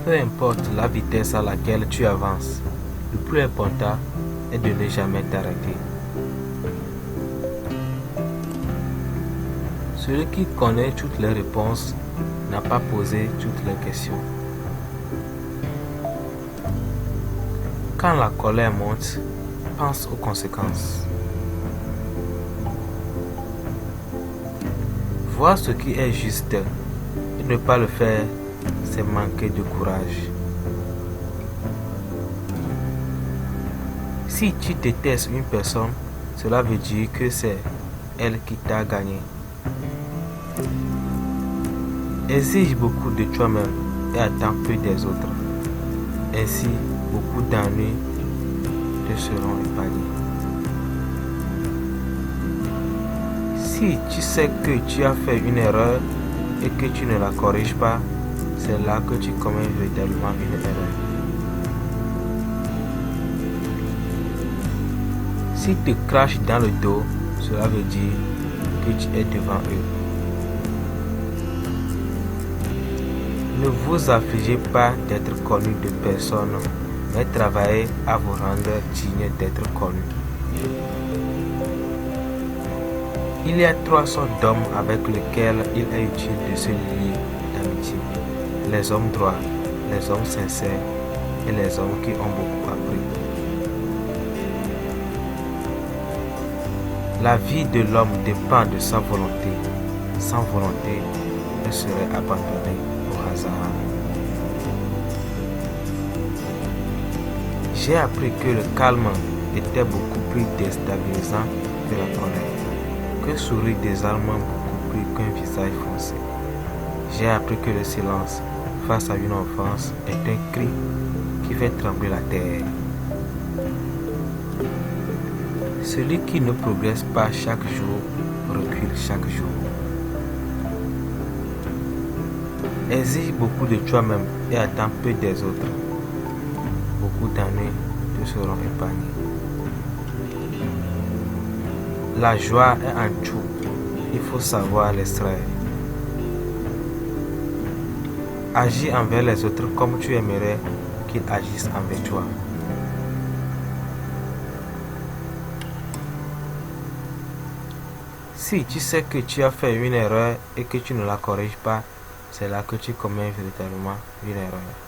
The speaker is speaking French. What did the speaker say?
Peu importe la vitesse à laquelle tu avances, le plus important est de ne jamais t'arrêter. Celui qui connaît toutes les réponses n'a pas posé toutes les questions. Quand la colère monte, pense aux conséquences. Voir ce qui est juste et ne pas le faire, c'est manquer de courage. Si tu détestes une personne, cela veut dire que c'est elle qui t'a gagné. Exige beaucoup de toi-même et attends peu des autres. Ainsi, beaucoup d'ennuis te seront épargnés. Si tu sais que tu as fait une erreur et que tu ne la corriges pas, c'est là que tu commets véritablement une erreur. Si tu te craches dans le dos, cela veut dire que tu es devant eux. Ne vous affligez pas d'être connu de personne, mais travaillez à vous rendre digne d'être connu. Il y a 3 sortes d'hommes avec lesquels il est utile de se lier d'amitié. Les hommes droits, les hommes sincères et les hommes qui ont beaucoup appris. La vie de l'homme dépend de sa volonté. Sans volonté, il serait abandonné au hasard. J'ai appris que le calme était beaucoup plus déstabilisant que la colère, que sourire désarmant beaucoup plus qu'un visage foncé. J'ai appris que le silence face à une offense est un cri qui fait trembler la terre. Celui qui ne progresse pas chaque jour recule chaque jour. Exige beaucoup de toi-même et attends peu des autres. Beaucoup d'années te seront épargnées. La joie est en tout, il faut savoir l'extraire. Agis envers les autres comme tu aimerais qu'ils agissent envers toi. Si tu sais que tu as fait une erreur et que tu ne la corriges pas, c'est là que tu commets véritablement une erreur.